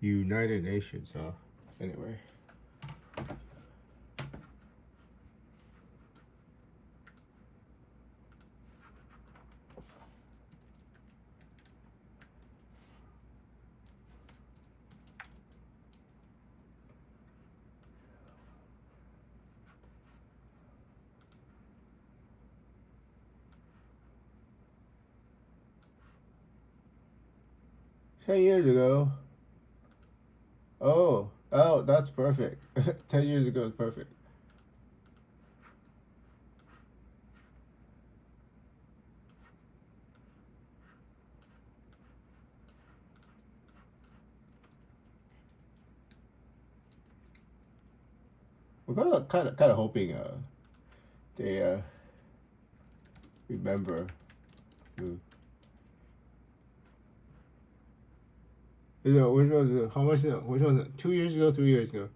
United Nations, anyway. $10 years ago. Oh, that's perfect. 10 years ago is perfect. We're kind of hoping they remember. Which was it? How much? Which was it? 2 years ago, 3 years ago.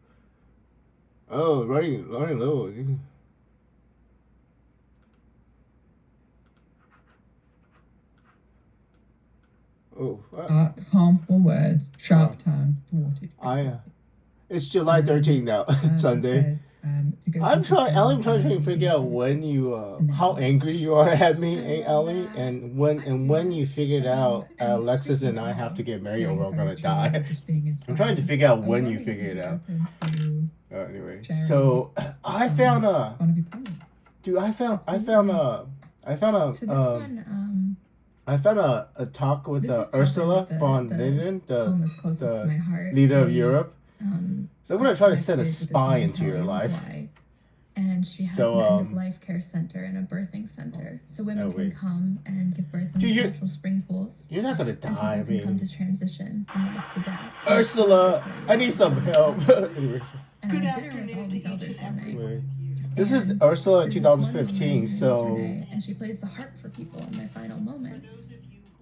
Oh, running low. Oh, harmful words, sharp tongue, thwarted. It's July 13th now, Sunday. I'm trying to figure out when you how angry you are at me, Allie, and when you figured out Alexis and I have to get married or we're gonna die. I'm trying to figure out when you figured it out. Anyway, so I found a talk with Ursula von Leyen, the leader of Europe. So I'm gonna try to send a spy into your life. And she has an end-of-life care center and a birthing center, so women can come and give birth in these natural spring pools. You're not gonna die. And people can come to transition from life to death. Ursula, I need some help. And I had dinner with all these elders one night. This is Ursula in 2015. So and she plays the harp for people in their final moments.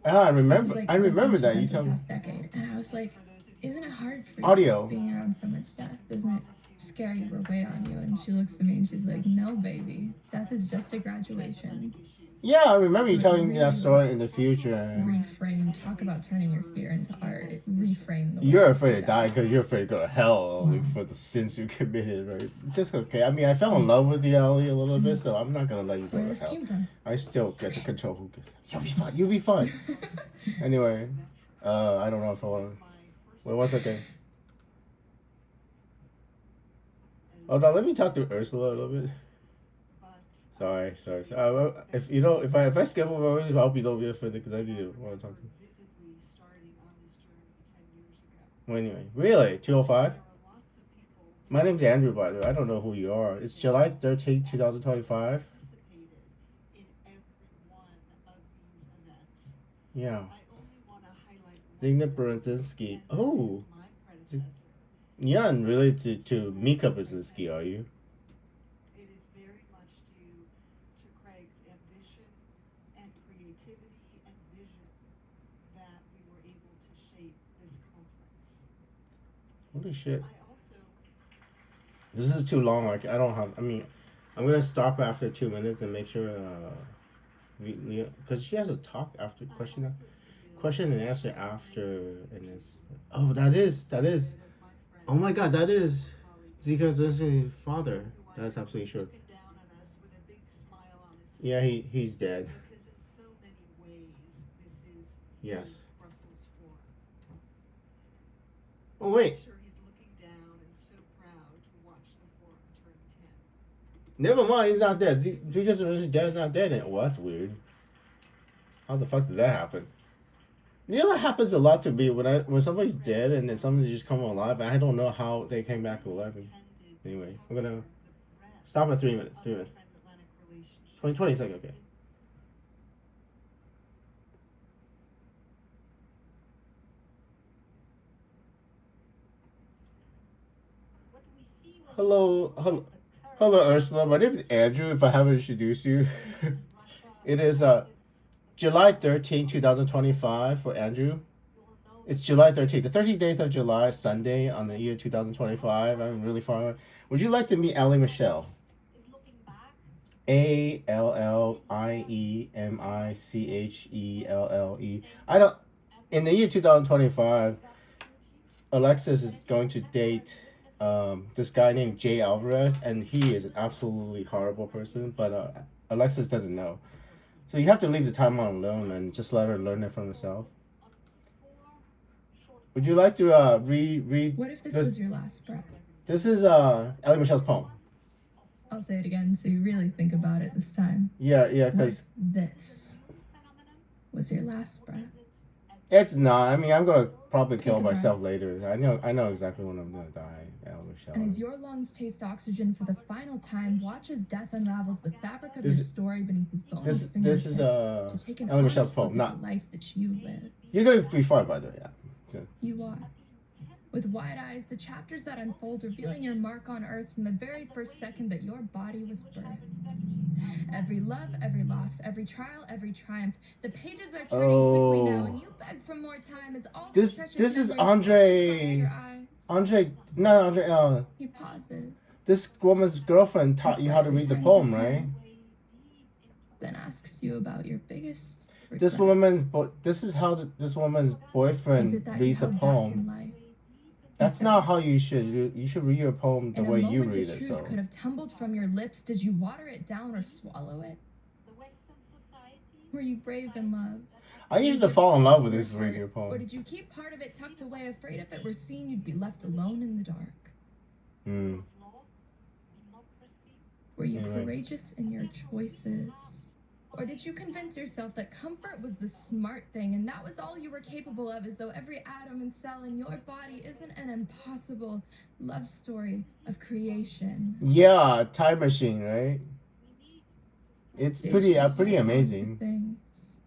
I remember that you told me. Past decade, and I was like, isn't it hard for you Audio being around so much death? Doesn't it scare you or weigh on you? And she looks at me and she's like, no, baby, death is just a graduation. Yeah, I remember you telling me that story in the future. Reframe, talk about turning your fear into art. Reframe the way you're afraid to die because you're afraid to go to hell for the sins you committed, right? Just okay. I mean, I fell in love with you, Allie, a little bit, so I'm not gonna let you go to hell. I still get to control who gets. You'll be fine. You'll be fine. Anyway, I don't know if I want to. Wait, one second. Hold on, let me talk to Ursula a little bit. Sorry. If I skip over, I hope you don't be offended because I want to talk to you. Well, anyway, really, 205. My name's Andrew, by the way. I don't know who you are. It's July 13th, 2025. Yeah. Zygmunt Brzezinski. Oh. You're unrelated to Mika Brzezinski, are you? It is very much due to Craig's ambition and creativity and vision that we were able to shape this conference. Holy shit. This is too long. Like I don't have. I mean, I'm gonna stop after 2 minutes and make sure. Because she has a talk after question and answer after and it's. Oh, that is. Oh my God, that is Zika's father. That's absolutely sure. Yeah, he's dead. Yes. Oh wait. Never mind, he's not dead. Because his dad's not dead. Well, that's weird. How the fuck did that happen? You know, that happens a lot to me when somebody's dead and then somebody just come alive. I don't know how they came back alive. Anyway, I'm gonna stop at 3 minutes. 3 minutes. 20 seconds. Okay. Hello, Ursula. My name is Andrew. If I haven't introduced you, it is July 13, 2025 for Andrew. It's July 13th, the 13th day of July, Sunday on the year 2025. I'm really far away. Would you like to meet Allie Michelle? ALLIEMICHELLE. In the year 2025, Alexis is going to date this guy named Jay Alvarrez, and he is an absolutely horrible person, but Alexis doesn't know. So you have to leave the timeline alone and just let her learn it for herself. Would you like to read? What if this was your last breath? This is Ellie Michelle's poem. I'll say it again so you really think about it this time. Yeah, because this was your last breath. It's not. I mean, I'm gonna probably kill myself later. I know exactly when I'm gonna die, Ellie Michelle. And as your lungs taste oxygen for the final time, watch as death unravels the fabric of your story beneath his bones. This is to take an Ellie Michelle's poem, not the life that you live. You're gonna be fine, by the way. Yeah. You are. With wide eyes, the chapters that unfold, revealing your mark on earth from the very first second that your body was birthed. Every love, every loss, every trial, every triumph. The pages are turning quickly now, and you beg for more time as all this is Andre. He pauses. This woman's girlfriend taught you how to read the poem, right? Then asks you about your biggest regret. This woman's boyfriend reads a poem. That's not how you should. You should read your poem the way you read it. The truth could have tumbled from your lips. Did you water it down or swallow it? Were you brave in love? I used to fall in love with this reading poem. Or did you keep part of it tucked away, afraid if it were seen, you'd be left alone in the dark? Were you courageous in your choices? Or did you convince yourself that comfort was the smart thing and that was all you were capable of, as though every atom and cell in your body isn't an impossible love story of creation? Yeah, Time Machine, right? It's pretty amazing. Things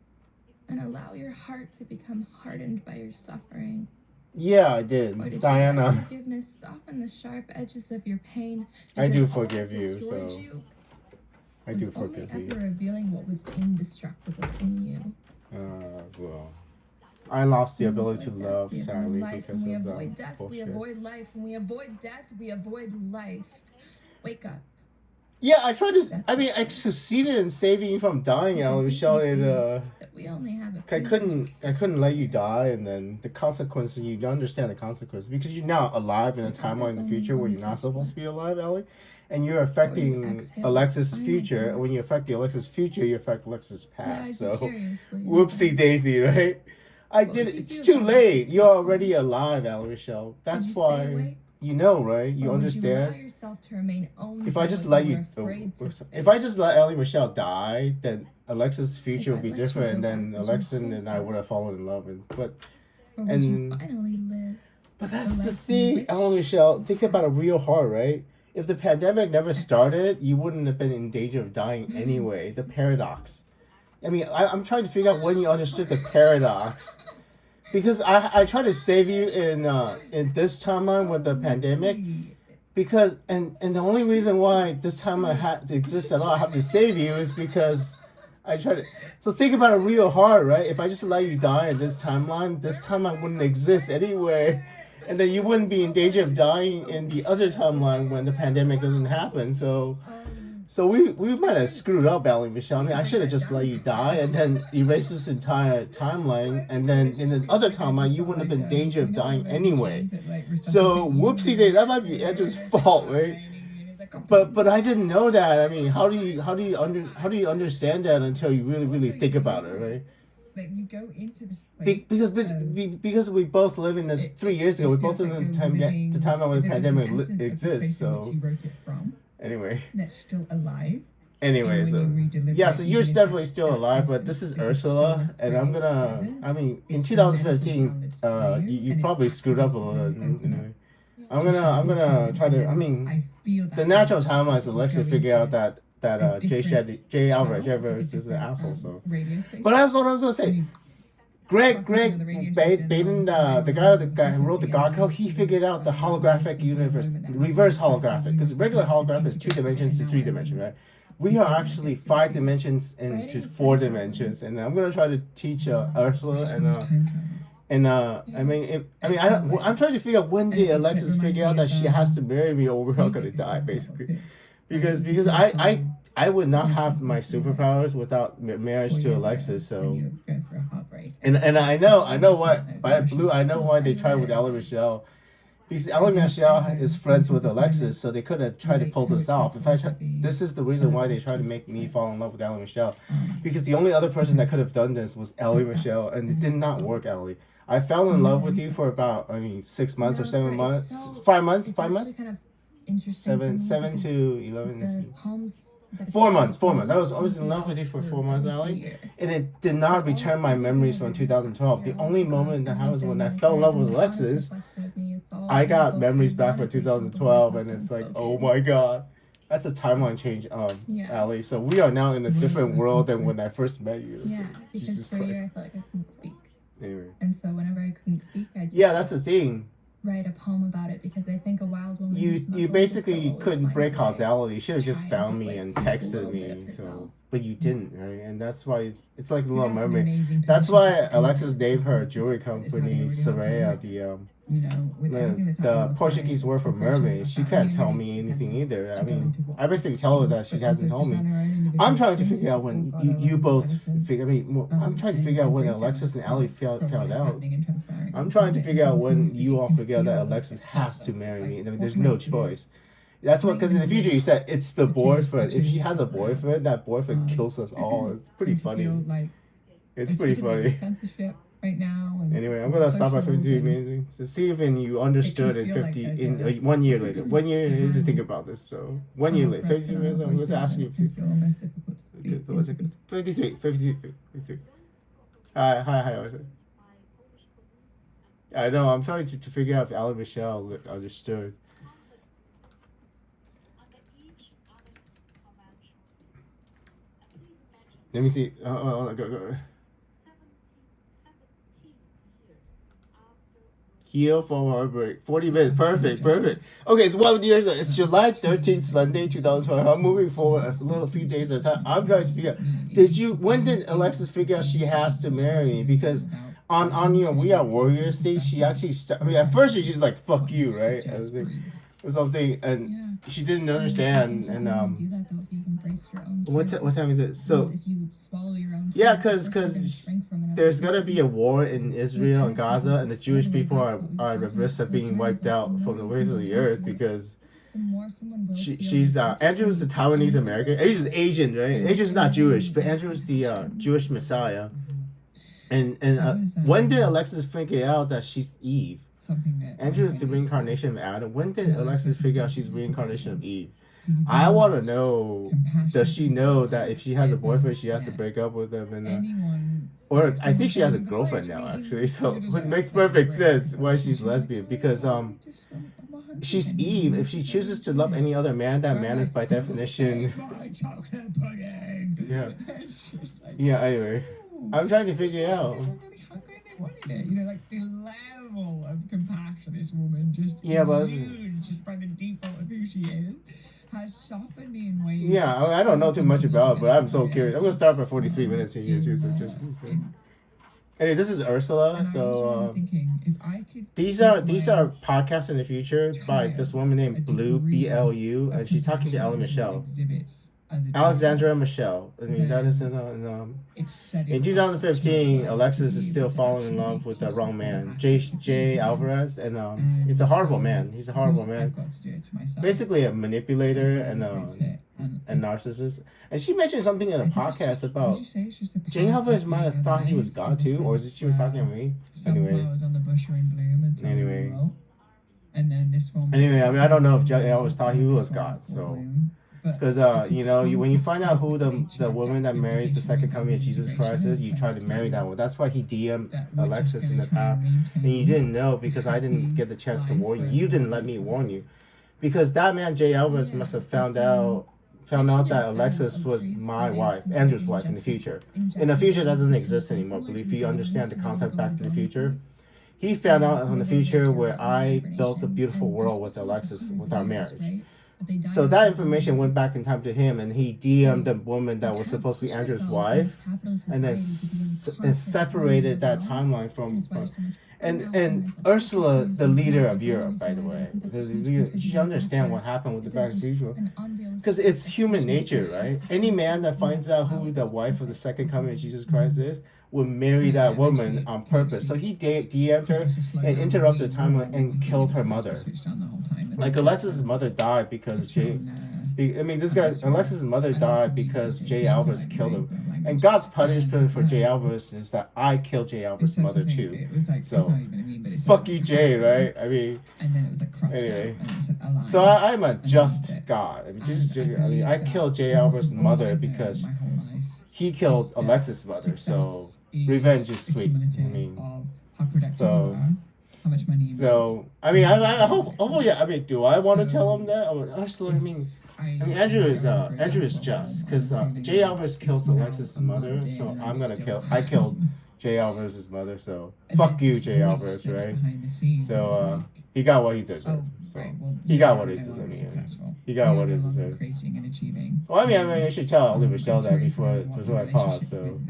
and allow your heart to become hardened by your suffering. Yeah, I did. Or did Diana. You forgiveness soften the sharp edges of your pain? I do forgive you, so... I do forgive you. Ever revealing what was indestructible in you. Well, I lost the ability to love, sadly, because when we of avoid death, bullshit. we avoid life. When we avoid death, we avoid life. Wake up. Yeah, I tried to. I mean, I succeeded in saving you from dying, Allie Michelle. We only have I couldn't let you die, and then the consequences. You don't understand the consequences because you're now alive in a timeline in the future where you're not supposed to be alive, Allie. And you're affecting Alexis' future. And when you affect the Alexis' future, you affect Alexis' past. So, whoopsie daisy, right? I did it. It's too late. You're already alive, Allie Michelle. That's why you know, right? You understand. If I just let Allie Michelle die, then Alexis' future would be different, and then Alexis and I would have fallen in love. But that's the thing, Allie Michelle. Think about it real hard, right? If the pandemic never started, you wouldn't have been in danger of dying anyway. The paradox. I mean, I'm trying to figure out when you understood the paradox. Because I tried to save you in this timeline with the pandemic. Because, and the only reason why this timeline had to exist at all, I have to save you, is because I tried to... So think about it real hard, right? If I just let you die in this timeline wouldn't exist anyway. And then you wouldn't be in danger of dying in the other timeline when the pandemic doesn't happen. So we might have screwed up, Allie Michelle. I mean, I should have just let you die and then erase this entire timeline. And then in the other timeline, you wouldn't have been in danger of dying anyway. So whoopsie day, that might be Andrew's fault, right? But I didn't know that. I mean, how do you understand that until you really think about it, right? Like you go into this place, because we both live in this 3 years ago. We both live in the time when the pandemic exists. So anyway, that's still alive. Anyway, so you're definitely still alive. But this is Ursula, and I'm gonna. I mean, in 2015, you probably screwed up a little. Anyway, I'm gonna try to. I mean, the natural timeline is Alexis figure out that Jay Alvarrez is an asshole. So, but that's what I was gonna say. Greg Baden, the guy who wrote the God Code, he figured out the holographic universe, reverse holographic, because regular holograph is 2 dimensions to 3 dimensions, right? We are actually 5 dimensions into 4 dimensions, and I'm gonna try to teach Ursula I'm trying to figure out when did Alexis figure out that she has to marry me or we're all gonna die, basically. Because I would not have my superpowers without marriage to Alexis. So, and I know why by Blue. I know why they tried with Ellie Michelle. Because Ellie Michelle is friends with Alexis, so they could have tried to pull this off. This is the reason why they tried to make me fall in love with Ellie Michelle, because the only other person that could have done this was Ellie Michelle, and it did not work, Ellie. I fell in love with you for about 6 months or 7 months, 5 months, 5 months, Kind of interesting 7 to 11. the poems. 4 months. I was in love with you for 4 months, Allie, and it did not return my memories from 2012. The only moment that happened was when I fell in love with Alexis. I got memories back from 2012, and it's like, oh my god, that's a timeline change, Allie. So we are now in a different world than when I first met you. Yeah, because Jesus for a year Christ. I felt like I couldn't speak, Anyway. and so whenever I couldn't speak, I just Yeah, that's the thing. write a poem about it, because I think a wild woman. You who's Muslim basically will always couldn't find break a way causality. You should have to just try found just, me like, and use a texted little bit of me. herself. So, but you didn't, right? And that's why it's like a little That's an mermaid. amazing That's connection. why Alexis named her jewelry It's not company really Soraya, helpful. With everything that's happening the on the Portuguese planet, word for the culture mermaid. of She that can't tell community me is anything able either. I to go mean, into what I basically tell her that she but hasn't also told just me. on her own individual I'm trying to things figure out that when fall you out both of medicine, figure. I mean, I'm trying to figure out when Alexis and Allie found from what is out. happening and transpiring. I'm trying to And figure out when sometimes you all can figure out that feel Alexis has to marry me. I mean, there's what no might be choice. That's what, because in the future you said it's the boyfriend. If she has a boyfriend, that boyfriend kills us all. It's pretty and to funny. feel like It's pretty funny. censorship right now. And Anyway, I'm gonna stop at social 53 and minutes to see if you understood in feel like 50 there's in 1 year later. 1 year you need to think about this. So 1 year later, 53 minutes. I'm gonna ask you. It can feel almost difficult to Okay, speak what's it? into. 53. Hi. What's it? I know. I'm trying to figure out if Allie Michelle understood. Let me see. Go. Heal from heartbreak. 40 minutes. Perfect. Okay, it's 1 year. It's July 13th, Sunday, 2012. I'm moving forward a few days at a time. I'm trying to figure out. When did Alexis figure out she has to marry me? Because on your We Are Warriors thing, she actually at first she's like, fuck you, right? Or something, and she didn't understand. And do that though if you've embraced your own what time is it? So if you swallow your own yeah, chaos, because there's gonna be a war in Israel and Gaza, and the Jewish people are at the risk of being wiped out from the face of the earth because she's Andrew's the Taiwanese American. Andrew's Asian, right? Andrew's not Jewish, but Andrew's the Jewish Messiah. And when did Alexis figure out that she's Eve? Something that Andrew is the reincarnation of Adam. When did Alexis figure out she's the reincarnation of Eve? I want to know, does she know that if she has a boyfriend, she has to break up with him? And or I think she has a girlfriend now, actually. So it makes perfect sense why she's lesbian. Because she's Eve. If she chooses to love any other man, that man is by definition... Yeah, anyway. I'm trying to figure out. Like the level of compassion this woman just exudes just by the default of who she is has softened in ways. Yeah, I don't know too much about it, but I'm so curious. I'm gonna start by 43 minutes here too. So just anyway, this is Ursula. So these are podcasts in the future by this woman named Blue BLU, and she's talking to Ellie Michelle. Alexandra Michelle. I mean, that is in 2015, Alexis is still falling in love with the wrong man, Jay Alvarrez, and it's a horrible man. He's a horrible man. Basically, a manipulator and a narcissist. And she mentioned something in a podcast about Jay Alvarrez might have thought he was God too, or is it she was talking to me? Anyway. Anyway, I mean, I don't know if Jay Alvarez thought he was God, so. Because when you find out who the woman that marries the second coming of Jesus Christ is, you try to marry that one. That's why he DM'd Alexis in the past, and you didn't know because I didn't get the chance to warn you. You didn't let me warn you, because that man Jay Alvarez must have found out that Alexis was my wife, Andrew's wife, in the future. In the future, that doesn't exist anymore. But if you understand the concept Back to the Future, he found out in the future where I built a beautiful world with Alexis with our marriage. So that information went back in time to him, and he DM'd the woman that was supposed to be Andrew's wife, and then separated that timeline from. And Ursula, the leader of Europe, by the way, she understand what happened with the Back to the Future, because it's human nature, right? Any man that finds out who the wife of the second coming of Jesus Christ is would marry that woman on purpose. So he DM'd her and interrupted the timeline and killed her mother. Like Alexis' mother died because Alexis' mother died because Jay Alvarrez killed him. And God's punishment for Jay Alvarrez is that I killed Jay Alvarez's mother too. So, fuck you, Jay, right? I mean, anyway. So I'm a just God. I mean, I killed Jay Alvarez's mother because he killed Alexis' mother. So, revenge is sweet. I mean, so. How much money you I mean, I hope. Hopefully, I mean, do I want to tell him that? I mean, Andrew is just because Jay Alvarez killed Alexis' mother, so I killed Jay Alvarez's mother, so fuck you, Jay Alvarez, right? So he got what he deserved. So he got what he deserved. He got what he deserved. Well, I mean, I should tell Ollie Michelle that before I pause. So.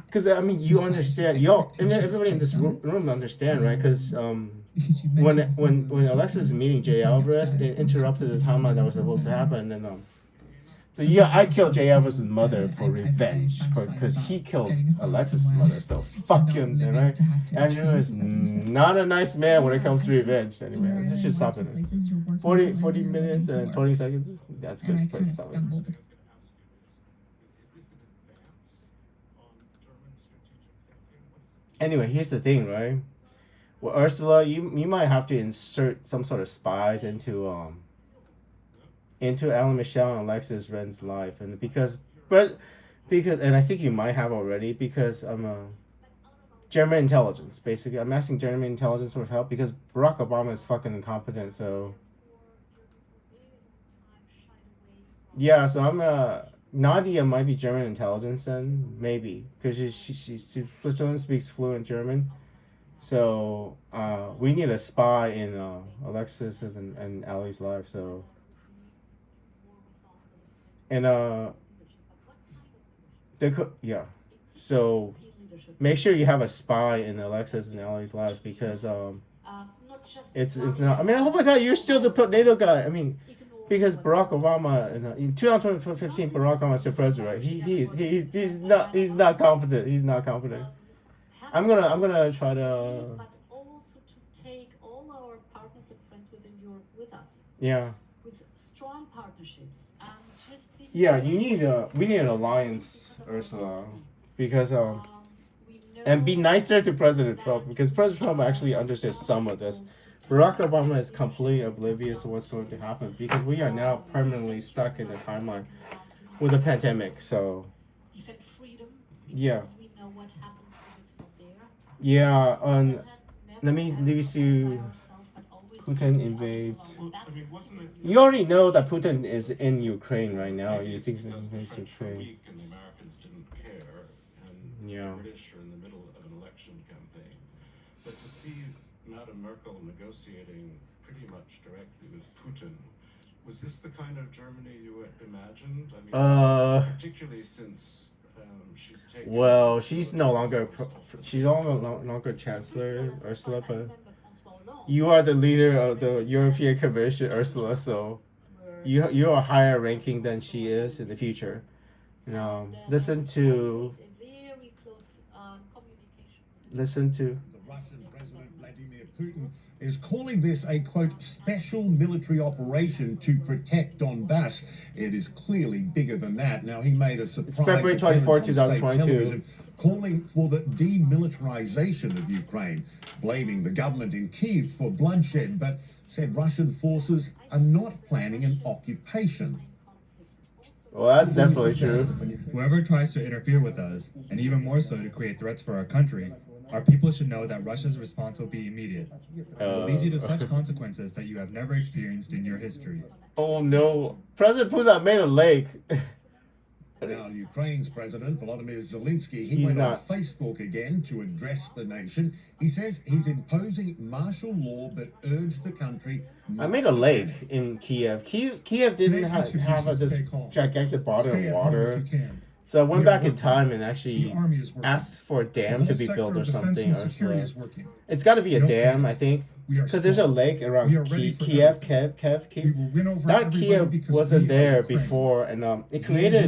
Because I mean, you understand, and everybody in this room understand, right? Because when Alexis is meeting Jay Alvarez, it interrupted the timeline that was supposed to happen, and so yeah, I killed Jay Alvarez's mother for revenge, because he killed Alexis' mother. So fuck him, right? Andrew is not a nice man when it comes to revenge. Anyway, let's just stop it. 40 minutes and 20 seconds. That's a good place to stop it. Anyway, here's the thing, right? Well, Ursula, you might have to insert some sort of spies into Allie Michelle and Alexis Ren's life, and because and I think you might have already, because German intelligence, basically. I'm asking German intelligence for help because Barack Obama is fucking incompetent. So yeah, so I'm Nadia might be German intelligence then, maybe, because she Switzerland speaks fluent German, so we need a spy in Alexis's and Allie's life. So and so make sure you have a spy in Alexis and Allie's life, because it's not. I mean, oh my God, you're still the NATO guy. I mean. Because Barack Obama in 2015, Barack Obama is still president, right? He's not competent. He's not competent. I'm gonna try to. But also to take all our partners and friends with us. Yeah. With strong partnerships and just this. Yeah, we need an alliance, Ursula, because and be nicer to President Trump, because President Trump actually understands some of this. Barack Obama is completely oblivious to what's going to happen, because we are now permanently stuck in the timeline with a pandemic. So defend freedom. Yeah. We know what happens if it's not there. Yeah. Let me leave you to Putin invades. You already know that Putin is in Ukraine right now. You think he's in Ukraine? Yeah. British are in the middle of an election campaign, but to see Madame Merkel negotiating pretty much directly with Putin, was this the kind of Germany you imagined? I mean, particularly since she's taken. Well, she's no longer no longer Chancellor, Ursula, but you are the leader of the European Commission, Ursula. So you are higher ranking than she is in the future. Listen to. The Russian President Vladimir Putin is calling this a, quote, special military operation to protect Donbass. It is clearly bigger than that. Now, he made a surprise February 24, 2022. Calling for the demilitarization of Ukraine, blaming the government in Kyiv for bloodshed, but said Russian forces are not planning an occupation. Well, that's definitely true. Whoever tries to interfere with us, and even more so to create threats for our country, our people should know that Russia's response will be immediate. It will lead you to such consequences that you have never experienced in your history. Oh no. President Putin made a lake. Now, Ukraine's President Volodymyr Zelensky, he went on Facebook again to address the nation. He says he's imposing martial law, but urged the country. I made a lake in Kiev. Kiev didn't have this gigantic body of water. So I went back in time and actually asked for a dam to be built or something. It's got to be a dam, I think, because there's a lake around We are ready for Kiev. We will win over That everybody Kiev because wasn't we are there Ukraine. before, and it created a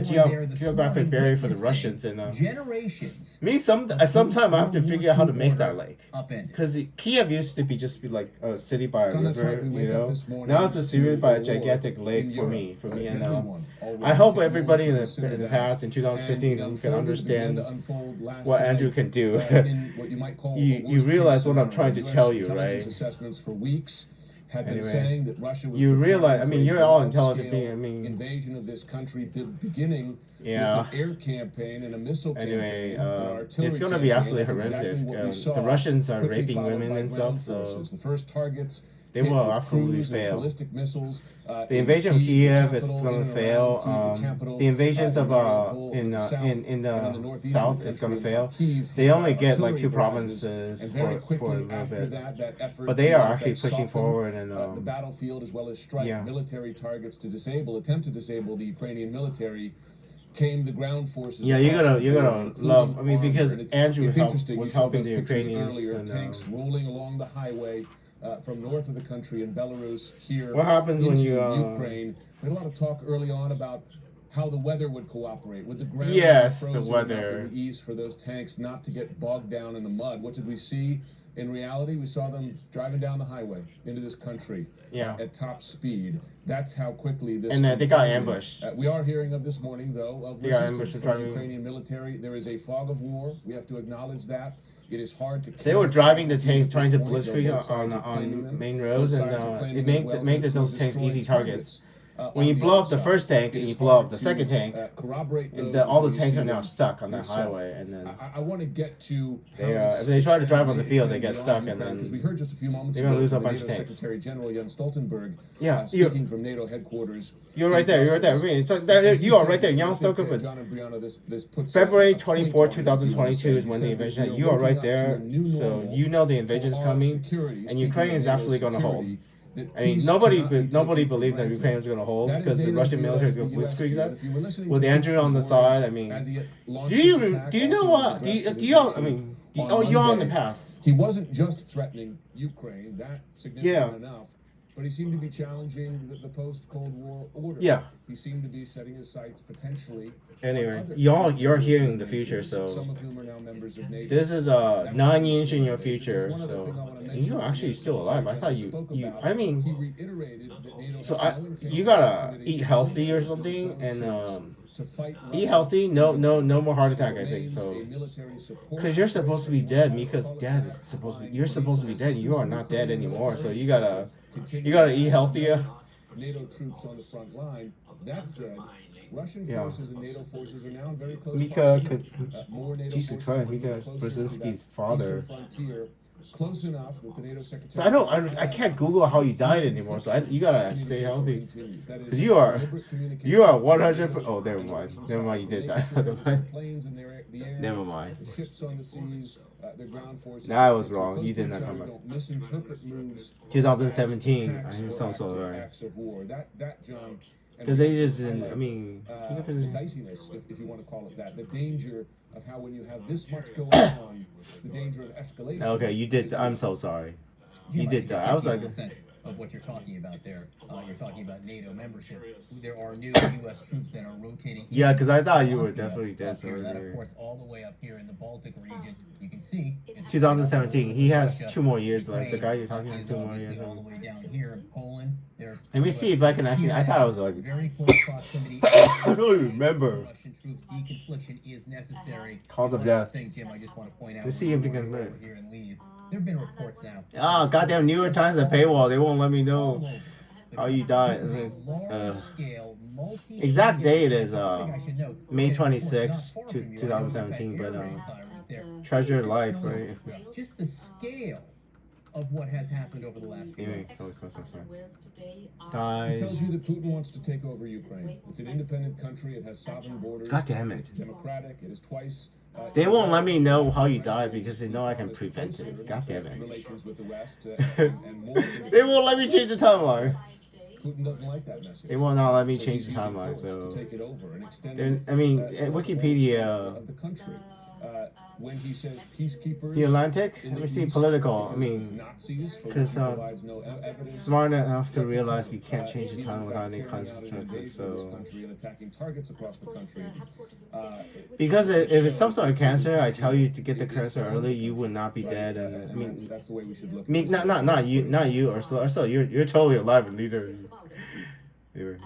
geographic barrier for the Russians. And generations. me, sometime I have to figure out how to make that lake, Upended. because Kiev used to be like a city by a Don, that's river, right. We you wake up know. this morning Now it's a city to by a a gigantic war lake in for Europe, me, a and deadly one, already I hope taking everybody more in to the consider past in and 2015 it can unfolded, understand began to unfold last what night, Andrew can do. in what you might call a You worst-case realize what I'm trying to scenario. tell US you, intelligence right? assessments for weeks had been Anyway, saying that Russia was you preparing realize, I for mean, a you're all broad-scale intelligent being, I mean, invasion of this country, beginning yeah. with an air campaign and a missile Anyway, campaign, an artillery it's gonna be campaign. absolutely That's exactly horrific. what we saw, The Russians are quickly raping followed women by and ground stuff, so forces. The first targets they hit will with absolutely cruise and fail. ballistic missiles, The invasion of Kiev is capital, going in to and fail. around Kyiv, the capital, The invasions of Mariupol in the south, in and the northeast south of the is going to country, fail. Kyiv, They only get like artillery 2 barrages, provinces and very for a quickly little after bit. that effort But they to, are in actually fact, pushing soften, forward and the battlefield as well as strike yeah. military targets to attempt to disable the Ukrainian military. Came the ground forces. Yeah, you across the gotta border, love. I mean, including because armor. And Andrew it's interesting. was You showed helping those the pictures Ukrainians. earlier of And, tanks rolling along the highway from north of the country in Belarus here. What happens when into you, Ukraine? We had a lot of talk early on about how the weather would cooperate. Would the ground Yes, be the frozen weather. enough in the east for those tanks not to get bogged down in the mud? What did we see? In reality, we saw them driving down the highway into this country at top speed. That's how quickly this. And they got unfolded. ambushed. We are hearing of this morning, though, of They got resistance ambushed from driving. the Ukrainian military. There is a fog of war. We have to acknowledge that. It is hard to. They were driving the tanks, trying to at this point, blitzkrieg though both sides are claiming on them. main Both roads, and sides are claiming it as well made to those tanks destroy easy targets. on When you blow up the other first side. tank It and you is blow up hard the to, second tank, corroborate and those all the until you tanks see are now them stuck on that yourself. highway, and then I want to get to if they try to drive on the field, they get stuck, and then because we heard just a few moments they're gonna ago lose a from the bunch of NATO tanks. Secretary General Jens Stoltenberg, Yeah, speaking from NATO headquarters. You're right there. You're right there. I mean, you are right there. Jan Stoltenberg. John and Brianna, this puts February a 24, point on it, as you 2022 is said. when He the says that invasion. we You are waking right up to there, a new so normal you know the invasion is for our coming, security. and Speaking Ukraine of is NATO absolutely going to hold. security, that I mean, peace nobody cannot be nobody taken for believed that granted. Ukraine was going to hold That is because the NATO Russian military is feels, going to the US blitzkrieg feels. that. If you were listening With to Andrew on the Putin's side, I orders mean, as he launched do this you attack, do you know also what? was Do addressed you all? I to the mean, nation oh, on you're on the Monday. pass. He wasn't just threatening Ukraine, that significant Yeah. enough, but he seemed to be challenging the post-Cold War order. Yeah. He seemed to be setting his sights potentially. Anyway, on other you're hearing the nations, future, so some of whom are now members of NATO. this is 9 years in your future. One other So thing I wanna and mention you're actually is still alive. I thought Secretary General you. spoke I about, he mean, reiterated that NATO so has no intention you of gotta committing eat healthy or its something, own and troops to fight eat Russia. healthy. No more heart attack. I think Remains so. a military support Because you're supposed to be dead. operation. Mika's dad is supposed to be. You're supposed to be dead. You are not dead anymore. So you Continue gotta eat healthier. NATO troops on the front line. That said, Russian Yeah. forces and NATO forces are now in very close Mika proximity. could. More NATO Jesus forces Christ, are moving Mika closer to Brzezinski's that father. eastern frontier, close enough that the NATO secretary. So I can't Google how you died anymore. So you gotta stay healthy. Because you are 100. Oh, never mind. Never mind. You did that. Planes in the air, Never mind. the ships on the seas, the ground forces. Nah, I was So wrong. close You to did each not other, come back. don't misinterpret moves 2017. as I attacks knew or something so acts- or right. acts of war. That John. Because they just didn't. I mean, The diceiness, if you want to call it that, the danger of how when you have this much going on, the danger of escalation. okay, you did. I'm so sorry. You did that. I was like, sense of what you're talking about there. You're talking about NATO membership. There are new U.S. troops that are rotating. yeah, because I thought you were Latvia definitely dead. up here, So that, of course, all the way up here in the Baltic region. You can see. it's 2017. He has Russia, 2 more years left. The Ukraine guy you're talking is to 2 more obviously years. all the way down here in Poland. There's Let me see if I can actually. I thought I was like. very close proximity. I don't remember. Russian troops deconfliction is necessary. Cause of One other death. thing, Jim, I just want to point out. Let's see if we can go learn. over here and leave. There have been reports now. Oh, goddamn New York Times at paywall. They won't let me know all over the how you country. died. This is a large-scale, Exact date is I think I should note, May and of course, 26th, not far from you, 2017, I know but, we've had air raid sirens there. treasure Just life, the right? scale, just the scale of what has happened over the last few Anyway, months. sorry. It Died. tells you that Putin wants to take over Ukraine. It's an independent country. It has sovereign borders. God damn it. It's democratic. It is twice. They won't let me know how you died because they know I can prevent it. God damn it. Relations with the West, and more. They won't let me change the timeline. Putin doesn't like that message. They will not let me So change he's the using timeline. force So to take it over and extend They're- I mean, the Wikipedia. of the country. when he says peacekeepers. The Atlantic? in Let the me see East political. I because mean, Nazis for because which he provides no evidence. smart enough to What's realize you incredible. can't change the He's time in without fact any carrying out an consequences. invasion of this So, country and attacking targets across the country. because if it's some sort of cancer, I tell you to get the cancer early, you will not be dead. I And mean, that's the way we should look. I mean, not you, Ursula. Ursula, you're totally alive and leader. Anyway.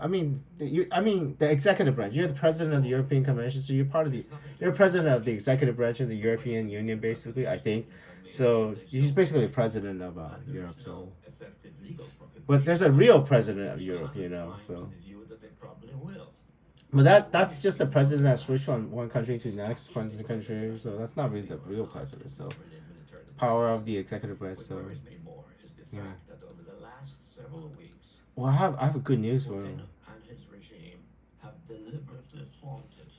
I mean, the executive branch. You're the president of the European Commission, so you're president of the executive branch of the European Union, basically. I think, so he's basically the president of Europe. So, but there's a real president of Europe, you know. So, but that's just the president that switched from one country to the next country. So that's not really the real president. So, power of the executive branch. So, yeah. Well, I have good news for him. and his regime have deliberately flaunted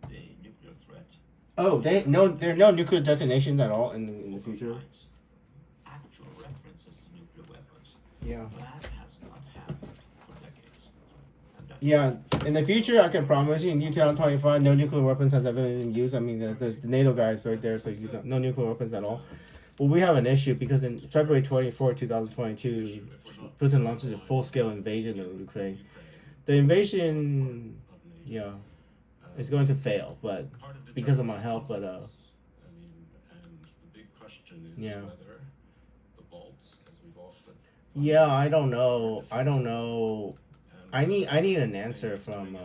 the nuclear threat. Oh, there are no nuclear detonations at all in the future. Actual references to nuclear weapons. Yeah. That has not happened for decades. And that's Yeah, in the future, I can promise you, in 2025, no nuclear weapons has ever been used. I mean, there's the NATO guys right there, so no nuclear weapons at all. Well, we have an issue because in February 24, 2022, Putin launches a full-scale invasion of Ukraine. The invasion, yeah, is going to fail, but because of my help, but and the big question is yeah. whether the bolts, as we've often Yeah, I don't know. I need an answer from to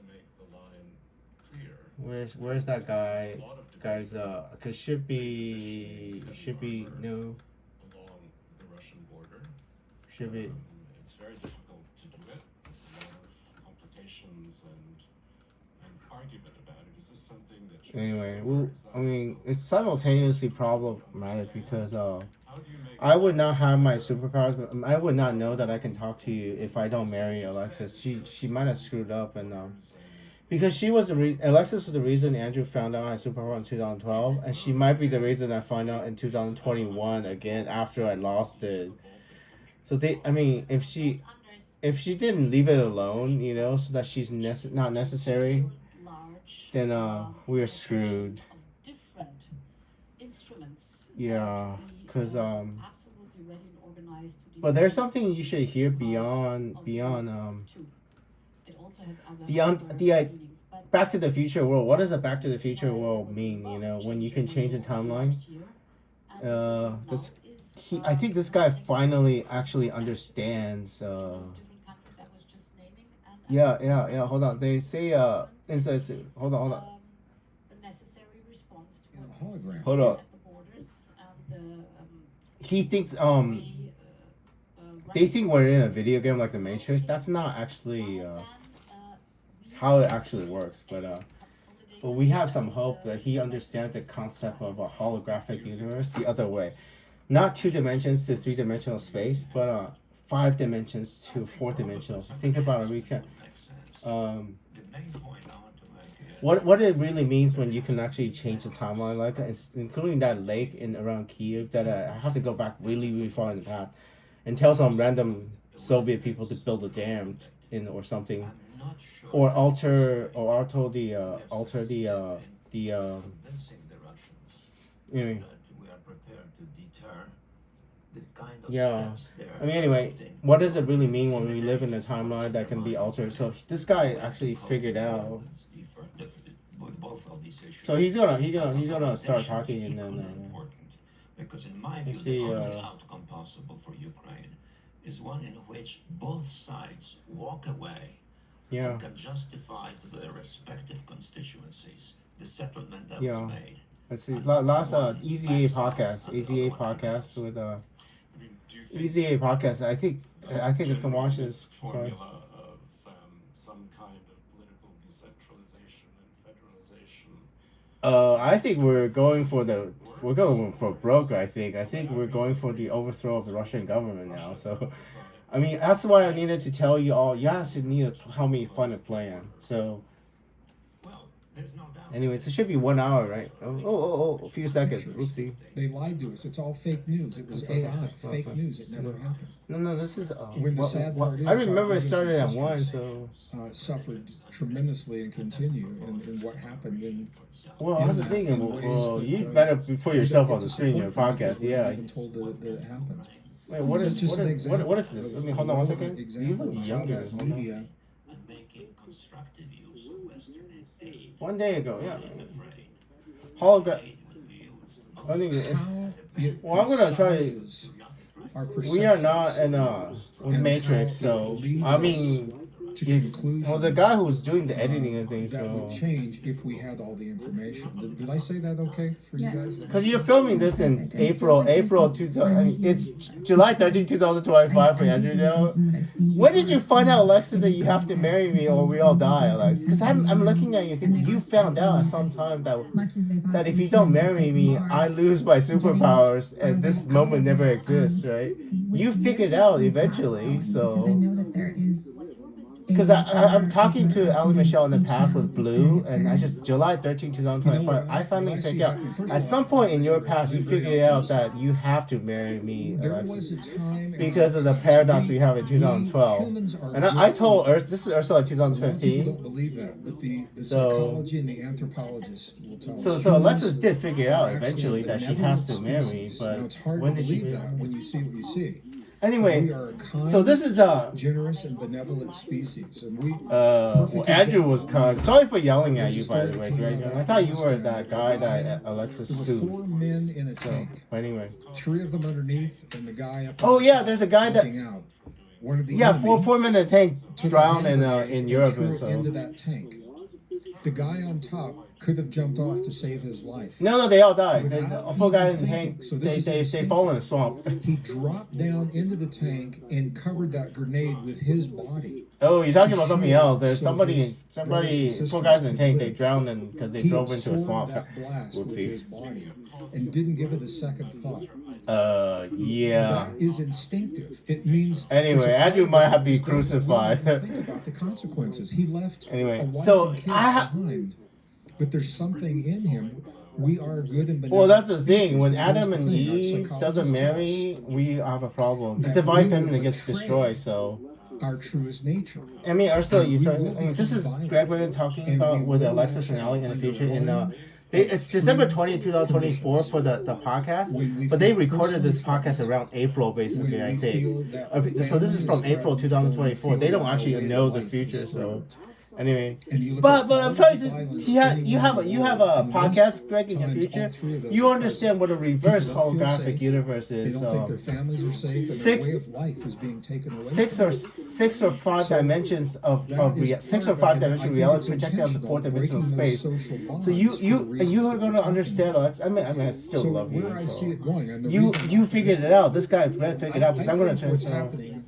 make the line clear. where's that guy? Guys, cause should be no, Along the Russian border. should be. It's very difficult to do it. There's a lot of complications and argument about it. Is this something that should Anyway, be well, is that- I mean, it's simultaneously problematic because how do you make I would not have my superpowers, but I would not know that I can talk to you if I don't marry Alexis. She might have screwed up and because she was Alexis was the reason Andrew found out I had superpower in 2012, and she might be the reason I find out in 2021 again after I lost it. So if she didn't leave it alone, you know, so that she's not necessary, then we're screwed. Yeah, cause but there's something you should hear beyond the Back to the Future world. What does a Back to the Future world mean? You know, when you can change the timeline. I think this guy finally actually understands. Yeah. Hold on. They say hold on. Hologram. Hold on. He thinks they think we're in a video game like the Matrix. That's not actually how it actually works, but we have some hope that he understands the concept of a holographic universe the other way, not 2 dimensions to 3-dimensional space, but 5 dimensions to 4-dimensional. Think about it. We can. What it really means when you can actually change the timeline, like including that lake in around Kiev, that I have to go back really far in the past, and tell some random Soviet people to build a dam in or something, or alter the anyway. Yeah, I mean, anyway, what does it really mean when we live in a timeline that can be altered? So this guy actually figured out. So he's gonna start talking and then. Because in my view, the only outcome possible for Ukraine is one in which both sides walk away and can justify to their respective constituencies the settlement that was made. Let's see. Last Easy A podcast with Easy A podcast. I think you can watch this. Sorry. Formula of some kind of political decentralization and federalization. I think we're going for broke. I think we're going for the overthrow of the Russian government now. So, I mean, that's what I needed to tell you all. You guys need to help me find a plan. So, Anyways, it should be 1 hour, right? A few seconds. Oopsie. They lied to us. It's all fake news. It was AI. Fake news. It never happened. No, this is. When the sad part is, I remember our it started at brothers 1, and so. sisters, suffered tremendously and continue in what happened in. Well, that's the thing. Well, you better put yourself on the screen in your podcast. Yeah. I've been told that it happened. Wait, What is this? Let me hold on 1 second. You look younger. That media. and making constructive use of Western aid. 1 day ago, yeah. Being afraid Hologram. aid will be used I think it, How it well, I'm gonna try to. massages our We are not perceptions in and Matrix, how so it leads I us mean, to if, conclusions. well, the guy who's doing the editing and things, that would so change if we had all the information. Did I say that okay for you Yes. guys? because you're filming this in April 2000. It's July 13, 2025 for Andrew now. When did you find out, Alexis, that you have to marry me or we all die, Alexis? Because I'm looking at you thinking you found out at some time that if you don't marry me, I lose my superpowers and this moment never exists, right? You figured out eventually, so. Because I know that there is. Because I'm talking to Allie Michelle in the past with Blue, and I just July 13, 2025. I finally figured out at some point in your past you figured out that you have to marry me, There Alexis, was a time because of the paradox we have in 2012. And I told this is Ursula in People 2015. don't believe that, but the So- psychology and the anthropologists will tell us. So Alexis did figure out We're actually eventually a that she has to benevolent marry me, species. Now, it's but hard when to did she believe figure that when you see what you see. Anyway, We are a kind, so this is generous and benevolent species, and we. well, Andrew was kind. Sorry for yelling at you, by the way, Greg. I thought you were that guy that Alexis There were sued. 4 men in a So, tank. but anyway. 3 of them underneath, and the guy up. Oh yeah, there's a guy that. looking out. One of the Yeah, enemy four men in a tank took a drowned hand in grenade Europe and and threw it into so. that tank. The guy on top could have jumped off to save his life. No, they all died. Without The 4 guys in the even tank, thinking. So this they is fall in the swamp. He dropped down into the tank and covered that grenade with his body. Oh, you're talking about something else. There's So somebody, his brothers and 4 guys in the sisters tank. could They live. drowned in because they He drove into a absorbed swamp. that blast with Whoopsie. his body and didn't give it a second thought. Yeah. That is instinctive. It means. Anyway, there's a Andrew might have been part of us that crucified. doesn't think about the consequences. He left Anyway, a wife so and kids I behind, but there's something in him. We are good and benevolent. Well, that's the thing. species, When but here's Adam the and thing, our Eve doesn't psychologists tell us marry, we have a problem. The that divine we feminine will gets betray destroyed. So, our truest nature. I mean, Ursula, you We try. will I mean, this is become Greg violent. was talking And about we with will Alexis and actually Allie in the future. In underline it's December 20th, 2024 for the podcast, When we but they feel recorded this personally podcast threatened, around April, basically. when I we think. feel that Okay, so this is from family April threatened, when we 2024. They feel don't that actually our way know of the life future, is so. threatened. Anyway, And you look but at I'm all trying the to. violence You have anywhere in the a world, and most podcast, Greg, in your times all future. 3 of those You are understand what a reverse People don't feel holographic safe. universe They is. don't think their families are safe, and six- their way of life is being taken away. 6 or 5 So dimensions of that is 6 or part 5 of it, and I dimensional think reality it's projected on the intentional, 4th dimensional breaking those space. social bonds So you for the reasons are that going we're to talking understand, about. Alex. I mean, I still So love you. where I see So. it going, and the You reason I'm you figured it optimistic, out. This guy Brett figured it out because I'm going to think what's transform. happening.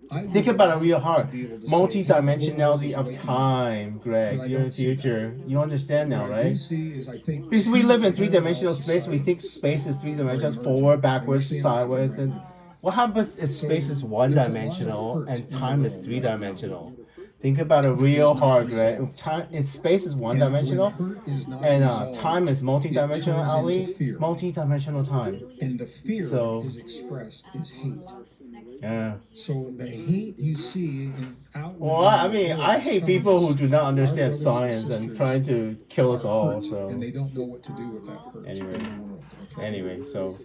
I Think would about it like real hard. to be able to say, Multi-dimensionality hey, the of world is time, Greg. But I You're in the don't see that. future. You understand now, What I do right? see is, I think, Because we live in two 3-dimensional parallel space. We societies think space is 3 dimensions, are forward, emerging, backwards, and we're seeing that sideways, right and now. what happens is So space is there's a lot of 1-dimensional hurt and in the time is world 3-dimensional. Think about it That real is not hard, Greg. resolved. Time, space is And when 1-dimensional, hurt is not and resolved, time is multi-dimensional. turns Ali, into fear. multi-dimensional time. and the fear So- is expressed is hate. Yeah. So the hate you see in outward. Well, I mean, I hate people who do not understand science and trying to kill us all. So and they don't know what to do with that hurt Anyway. in the world. Okay? anyway, so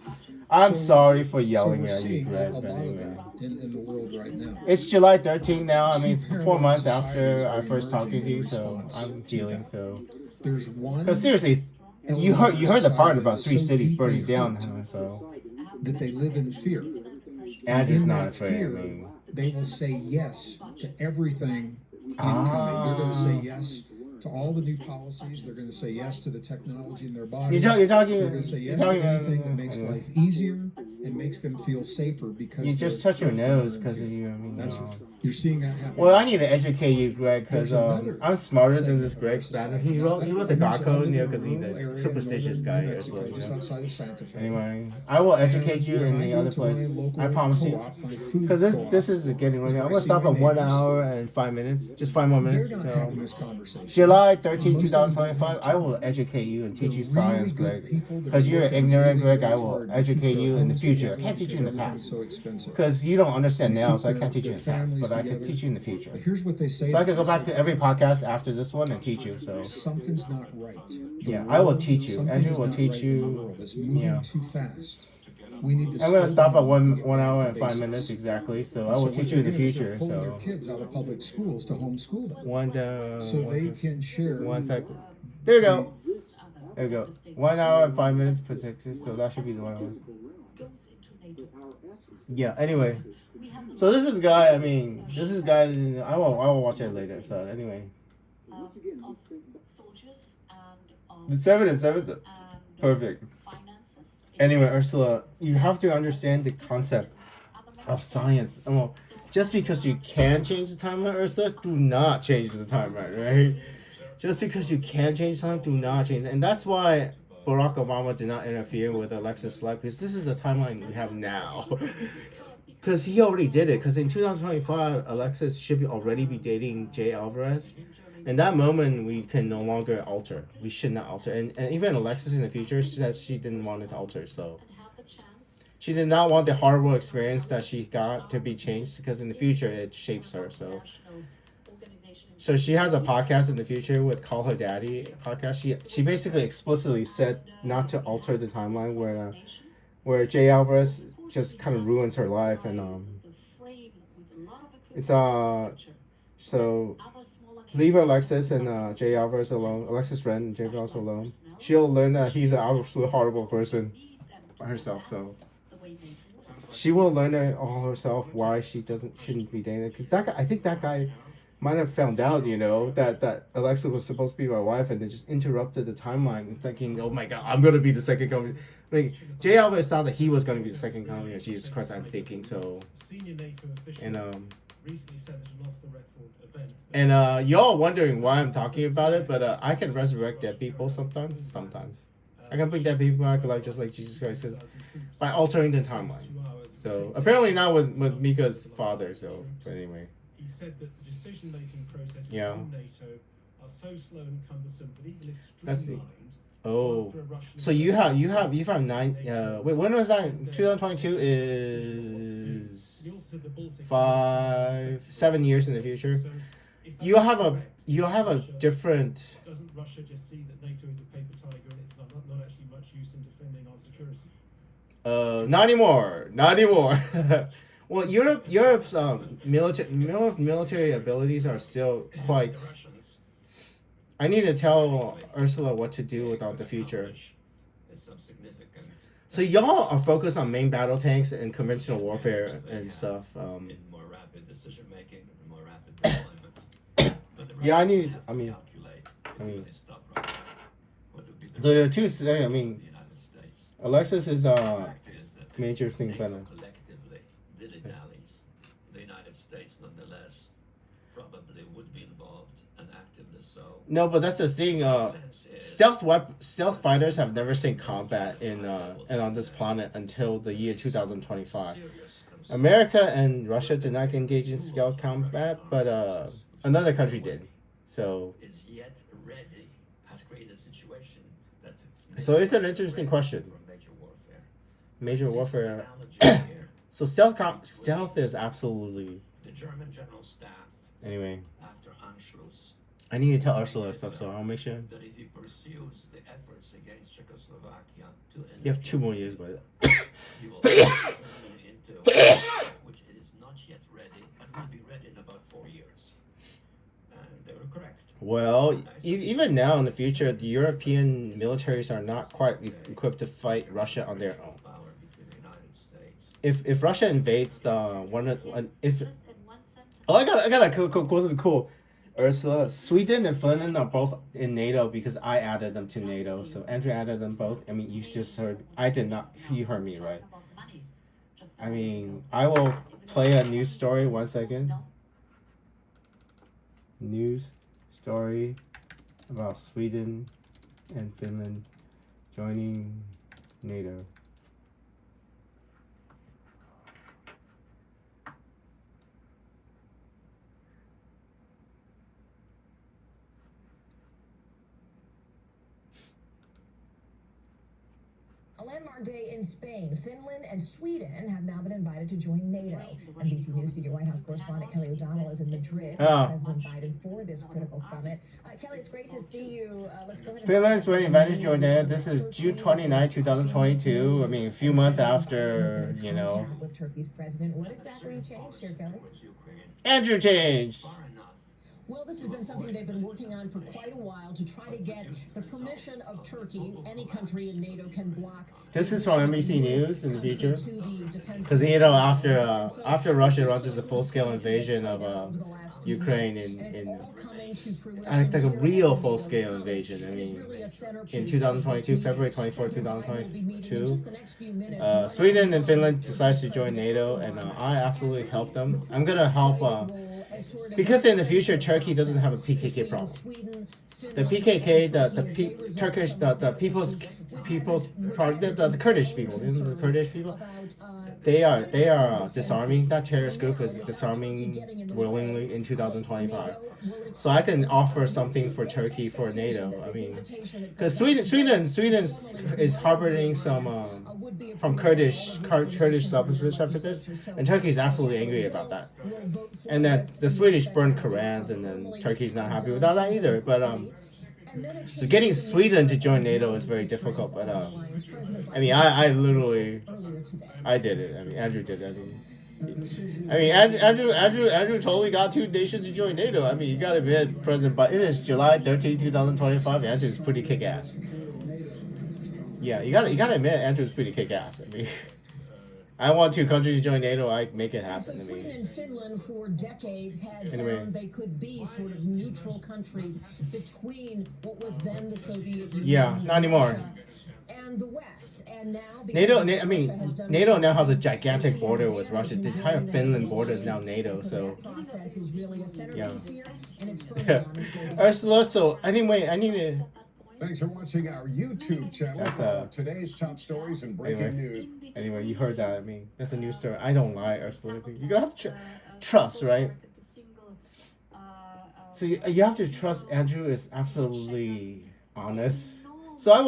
I'm So- sorry for So yelling we're at you, seeing Greg. a But lot of anyway. that in the world right now. It's July 13th now. I mean, it's 4 Parallel months societies after are I first talked to emerging you, in so response I'm to healing. that. So, There's one because seriously, you heard the part about 3 so cities deeply burning down. hurt So that they live in fear. Andrew's in not that afraid. I fear, mean, they will say yes to everything incoming. Ah. They're going to say yes to all the new policies. They're going to say yes to the technology in their bodies. you're talking. They're going to say yes you're to talking. anything that makes anyway. life easier. It makes them feel safer because you just touch your nose because you. I mean, you're seeing that happen. Well, I need to educate you, Greg, because I'm smarter than this Greg Banner. He wrote the God Code, because he's a superstitious guy as well. Anyway, I will educate you in the other place. I promise you. Because this is getting late. I'm gonna stop at 1 hour and 5 minutes. Just 5 more minutes. So, July 13, 2025. I will educate you and teach you science, Greg. Because you're ignorant, Greg. I will educate you in the future. I can't teach you in the past. Because you don't understand now, so I can't teach you in the past. But I can teach you in the future. Here's what they say. So I can go back to every podcast after this one and teach you. So something's not right. Yeah, I will teach you. Andrew will teach you. It's moving too fast. We need to. I'm gonna stop at 1 hour and 5 minutes exactly. So I will teach you in the future. So their kids out of public schools to homeschool them. So they can share. 1 second. There you go. There you go. 1 hour and 5 minutes per section. So that should be the one. Yeah. Anyway. So this is guy. I mean, this is guy. I will watch it later. So anyway. The 7 is 7. Perfect. Anyway, Ursula, you have to understand the concept of science. Well, just because you can change the timeline, Ursula, do not change the timeline, right? Just because you can change time, do not change. And that's why Barack Obama did not interfere with Alexis life, because this is the timeline we have now. Because he already did it. Because in 2025, Alexis should already be dating Jay Alvarrez. In that moment, we can no longer alter. We should not alter. And even Alexis in the future said she didn't want it to alter. So she did not want the horrible experience that she got to be changed, because in the future it shapes her. So she has a podcast in the future with Call Her Daddy podcast. She basically explicitly said not to alter the timeline where Jay Alvarez just kind of ruins her life, and it's so leave Alexis and Jay Alvarez alone. Alexis Ren and Jay Alvarez alone. She'll learn that he's an absolute horrible person by herself. So she will learn it all herself why she shouldn't be dating. Because that guy, I think that guy might have found out, that Alexis was supposed to be my wife, and then just interrupted the timeline, thinking, oh my God, I'm gonna be the second coming. Like Jay Alvarez thought that he was gonna be the second coming of Jesus Christ. I'm thinking so. And y'all wondering why I'm talking about it, but I can resurrect dead people sometimes. I can bring dead people back to life just like Jesus Christ, by altering the timeline. So apparently not with Mika's father. So but anyway. He said that the decision-making processes in NATO are so slow and cumbersome that even if streamlined. Oh, so you have 9. Wait, when was that? 2022 is 7 years in the future. You have a different. Doesn't Russia just see that NATO is a paper tiger and it's not actually much use in defending our security? Not anymore. Well, Europe's military abilities are still quite. I need to tell Ursula what to do about the future. So y'all are focused on main battle tanks and conventional warfare and stuff. More rapid decision making and more rapid deployment. Yeah, I mean, the two. I mean, Alexis is major thing better. The United States, nonetheless, probably would be involved and actively so. No, but that's the thing. Stealth fighters have never seen combat and on this planet until the year 2025. America and Russia did not engage in stealth combat, but another country did. So. So it's an interesting question. Major warfare. So stealth is absolutely. The German general staff. Anyway. After Anschluss. I need to tell Ursula stuff, so I'll make sure. That if he pursues the efforts against Czechoslovakia you have 2 more years by that. He will into which it is not yet ready, but will be ready in about 4 years. And they were correct. Well, even now in the future, the European militaries are not quite equipped to fight Russia on their own. If Russia invades I got a cool. Ursula, Sweden and Finland are both in NATO because I added them to NATO. So Andrew added them both. I mean, you just heard. I did not. You heard me right. I mean, I will play a news story. 1 second. News story about Sweden and Finland joining NATO. A landmark day in Spain. Finland and Sweden have now been invited to join NATO. NBC News senior White House correspondent Kelly O'Donnell is in Madrid with President Biden for this critical summit. Kelly, it's great to see you. Let's go ahead and Finland's were invited to join NATO. This is June 29, 2022. I mean, a few months after, you know. With Turkey's president. What exactly changed here, Kelly? Andrew changed. Well, this has been something they've been working on for quite a while to try to get the permission of Turkey. Any country in NATO can block. This is from NBC News in the future, because you know after Russia launches a full-scale invasion of Ukraine like a real full-scale invasion. I mean, in 2022, February 24, 2022, Sweden and Finland decides to join NATO, and I absolutely help them. I'm gonna help. Because in the future, Turkey doesn't have a PKK problem. The PKK, Turkish, the people's party, the Kurdish people, the Kurdish people, they are disarming. That terrorist group is disarming willingly in 2025. So I can offer something for Turkey for NATO. I mean, because Sweden is harboring some from Kurdish separatists, and Turkey is absolutely angry about that. And then the Swedish burned Korans, and then Turkey's not happy without that either. But so getting Sweden to join NATO is very difficult. But I mean, I literally, I did it. I mean, Andrew did it. Andrew totally got 2 nations to join NATO. I mean, you gotta admit, President Biden. It is July 13, 2025. Andrew's pretty kick-ass. Yeah, you gotta admit, Andrew's pretty kick-ass. I mean, I want 2 countries to join NATO. I make it happen. So Sweden and Finland for decades had found they could be sort of neutral countries between what was then the Soviet Union. Yeah, not anymore. And the West, and now NATO now has a gigantic border with Russia. The entire Finland border is now NATO. So yeah. Ursula. So anyway, I need to. Thanks for watching our YouTube channel for today's top stories and breaking news. Anyway, you heard that. I mean, that's a news story. I don't lie, Ursula. You gotta have trust, right? So you have to trust Andrew is absolutely honest. So I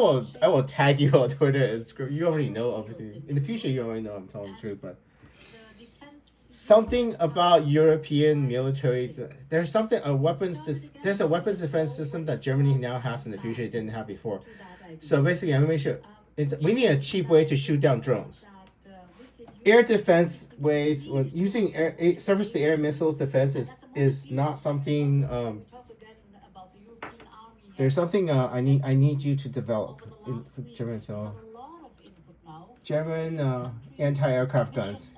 will tag you on Twitter and script. You already know everything. In the future, you already know I'm telling the truth. But something about European military. There's something there's a weapons defense system that Germany now has in the future it didn't have before. So basically, I'm gonna make sure we need a cheap way to shoot down drones. Air defense ways using surface-to-air missiles defense is not something. There's something I need you to develop in German. So German anti-aircraft guns.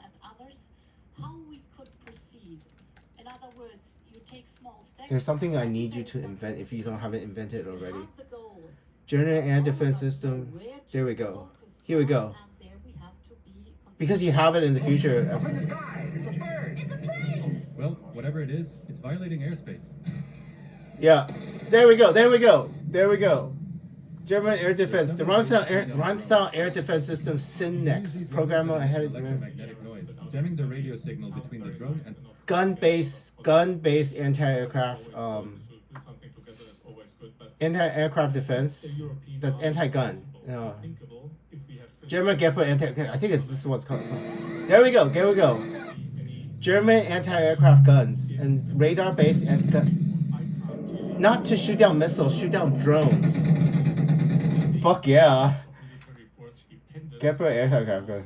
There's something I need you to invent if you don't have it invented already. German air defense system. There we go. Here we go. Because you have it in the future. Well, whatever it is, it's violating airspace. Yeah, there we go. German air defense. The Ramstein air defense system SINNEX program ahead of electromagnetic noise, jamming the radio signal between the drone and gun-based anti-aircraft anti-aircraft defense. That's anti-gun. German Gepard I think this is what's called. There we go. German anti-aircraft guns and radar-based not to shoot down missiles, shoot down drones. Fuck yeah. Gepard aircraft gun.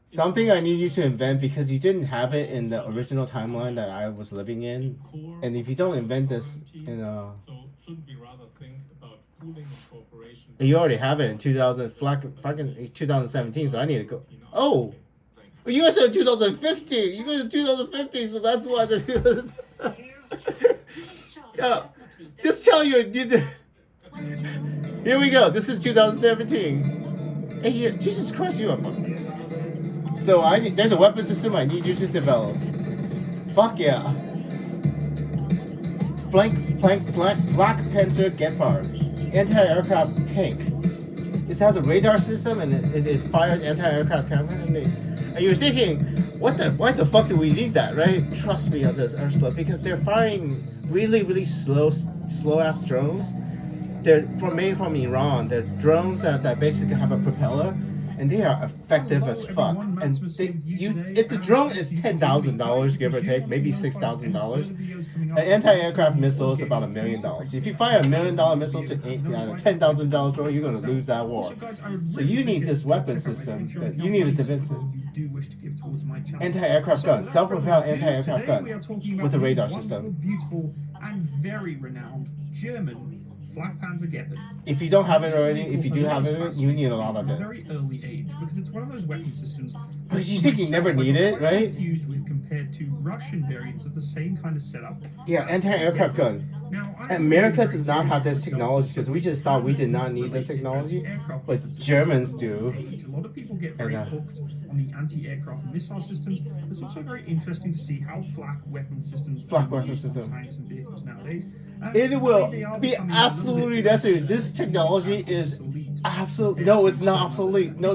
Something I need you to invent because you didn't have it in the original timeline that I was living in. And if you don't invent this in you already have it in 2017, so I need to go. Oh! You guys said 2015! You guys said 2015, so that's why this yeah. Just tell you here we go. This is 2017. Hey, Jesus Christ, you are fucking. So there's a weapon system I need you to develop. Fuck yeah. Flakpanzer Gepard, anti-aircraft tank. It has a radar system and it fires anti-aircraft camera. And you're thinking, why the fuck do we need that, right? Trust me on this, Ursula, because they're firing really slow ass drones. They're made from Iran. They're drones that basically have a propeller, and they are effective as fuck. And if the drone is $10,000, give or take, maybe $6,000, an anti-aircraft missile is about $1 million. If you fire $1 million missile to a $10,000 drone, you're gonna lose that war. So you need this weapon system. You need a defensive anti-aircraft gun, self-propelled anti-aircraft gun with a radar system. Beautiful and very renowned German Flakpanzer Gepard. If you don't have it already, if you do have it, you need a lot of it. Very early age, because it's one of those weapon systems. Because you think you never need it, right? Used with compared to Russian variants of the same kind of setup. Yeah, anti-aircraft gun. Now, America does not have this technology because we just thought we did not need this technology, but Germans do. A lot of people get very hooked on the anti-aircraft missile systems. It's also very interesting to see how flak weapon systems tanks and vehicles nowadays. It will be absolutely necessary. This technology is absolute. No, it's not obsolete. No.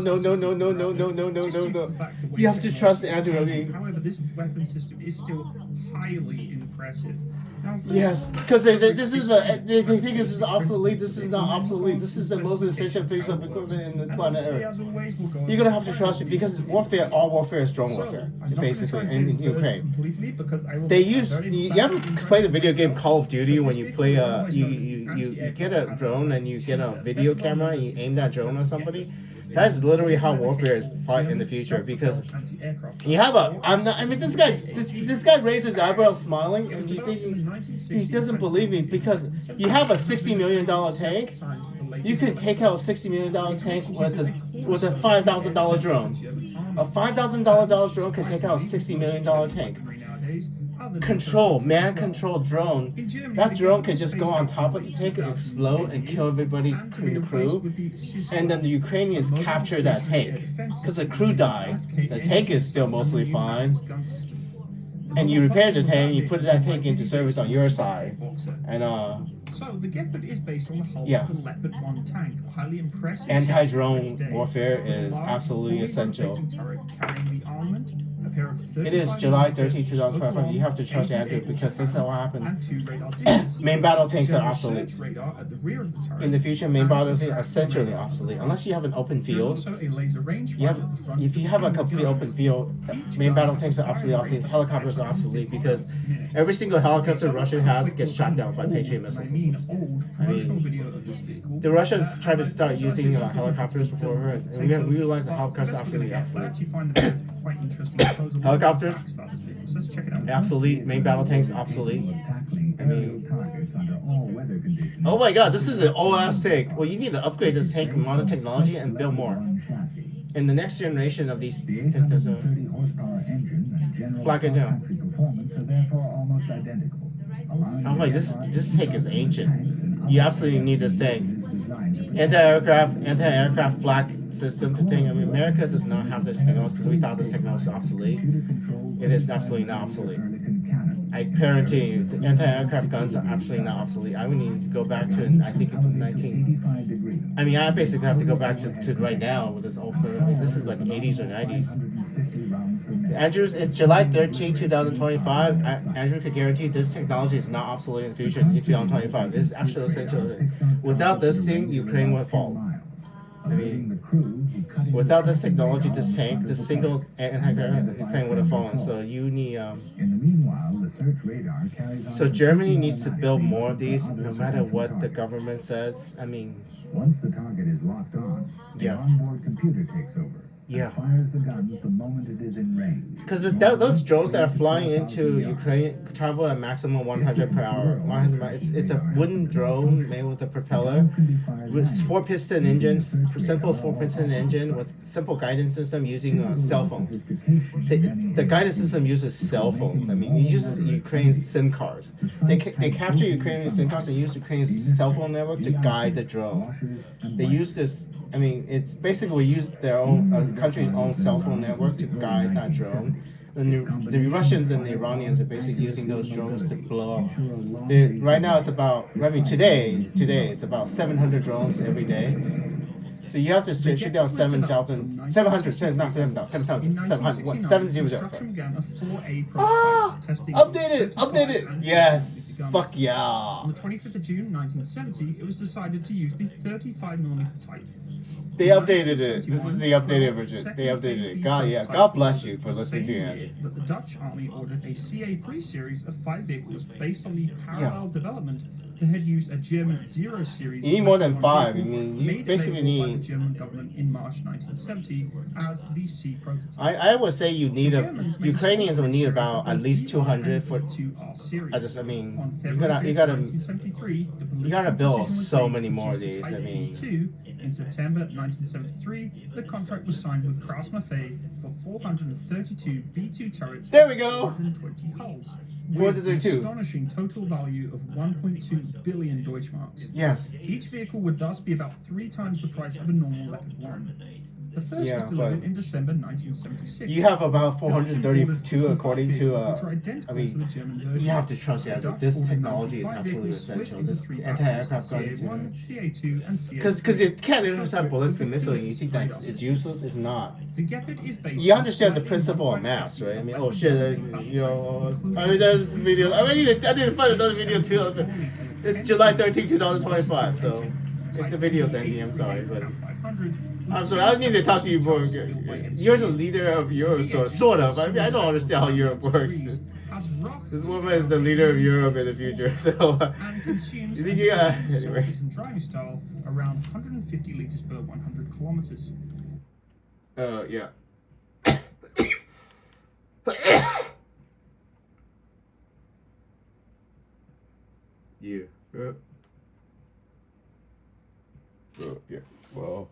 You have to trust Andrew. However, this weapon system is still highly impressive. Yes, because they think this is obsolete. This is not obsolete. This is the most essential piece of equipment in the planet Earth. You're gonna have to trust it because all warfare is drone warfare, basically, in Ukraine. They use. You ever play the video game Call of Duty when you play you get a drone and you get a video camera and you aim that drone at somebody? That is literally how warfare is fought in the future because you have this guy raised his eyebrows smiling and he's thinking he doesn't believe me because you have a $60 million tank. You could take out a $60 million tank with a $5,000 drone. A $5,000 drone can take out a $60 million tank. Man-controlled drone. That drone can just go on top of the tank and explode and kill everybody in the crew. And then the Ukrainians capture that tank. Because the crew died, the tank is still mostly fine. And you repair the tank, you put that tank into service on your side. And so the Gepard is based on the hull of the Leopard 1 tank, highly impressive. Anti-drone warfare is absolutely essential. It is July 13, 2025. You have to trust Andrew because this is what happens. Main battle tanks are obsolete. In the future, main battle tanks are essentially obsolete. Unless you have an open field. If you have a complete open field, main battle tanks are obsolete. Helicopters are obsolete because every single helicopter Russia has gets shot down by Patriot missiles. I mean, the Russians try to start using helicopters before her, and we realize that helicopters are absolutely obsolete. Helicopters, obsolete. Main battle tanks, obsolete. I mean, oh my god, this is an old-ass tank. Well, you need to upgrade this tank with modern technology and build more. In the next generation of these flag and down. I'm like, this tank is ancient. You absolutely need this tank. Anti-aircraft flak system thing. I mean, America does not have this technology because we thought this technology was obsolete. It is absolutely not obsolete. I guarantee you, the anti-aircraft guns are absolutely not obsolete. I would need to go back to, I think, 19. I mean, I basically have to go back to right now with this old. This is like 80s or 90s. Andrews, it's July 13, 2025. Andrew can guarantee this technology is not obsolete in the future in 2025. It is absolutely essential. Without this thing, Ukraine will fall. I mean, without this technology, this tank, this single Ukraine would have fallen. So you need. So Germany needs to build more of these, no matter what the government says. I mean. Once the target is locked on, the onboard computer takes over. Fires the guns the moment it is in range. Because those drones that are flying into Ukraine travel at a maximum 100 per hour. It's a wooden drone made with a propeller, with 4-piston engines, simple 4-piston engine with simple guidance system using a cell phone. The guidance system uses cell phones. I mean, it uses Ukraine's SIM cards. They capture Ukrainian SIM cards and use Ukraine's cell phone network to guide the drone. They use this I mean, it's basically we use their own country's own cell phone network to guide that drone. The Russians and the Iranians are basically using those drones to blow up. Right now, it's about. I mean, today it's about 700 drones every day. So you have to shoot down 7,700, not 7,000, 700, 700. Updated. Yes. Fuck yeah. On the 25th of June 1970, it was decided to use the 35mm type. They updated it. This is the updated version. They updated it. God bless you for listening to it. That the Dutch army ordered a CA pre-series of 5 vehicles based on the parallel development that had used a German Zero series. You need more than 5. I mean, you basically need. By the German government in March 1970 as the C prototype. I would say Ukrainians will need about at least 200 for. I mean, you gotta build so many more of these. I mean. In September 1973, the contract was signed with Krauss-Maffei for 432 B-2 turrets. There we go. 120 hulls, with an 432. astonishing total value of 1.2 billion Deutschmarks. Yes. Each vehicle would thus be about 3 times the price of a normal Leopard 1. The first was delivered in December 1976. You have about 432 according to. I mean, to the German version. you have to trust that this technology is absolutely essential. This anti-aircraft gun, CA2 and CA3. Because it can't intercept ballistic missile, and you think that it's useless. It's not. The Gepard is based. You understand the principle of mass, right? I mean, oh shit, you know. I mean, there's video. I need to find another video too. It's July 13, 2025. So if the video's ending, I'm sorry, but. I'm sorry, I need to talk to you more. You're the leader of Europe, sort of. I mean, I don't understand how Europe works. This woman is the leader of Europe in the future, so. You think anyway. And driving style around 150 liters per 100 kilometers. Yeah. Yeah. Yeah. Well.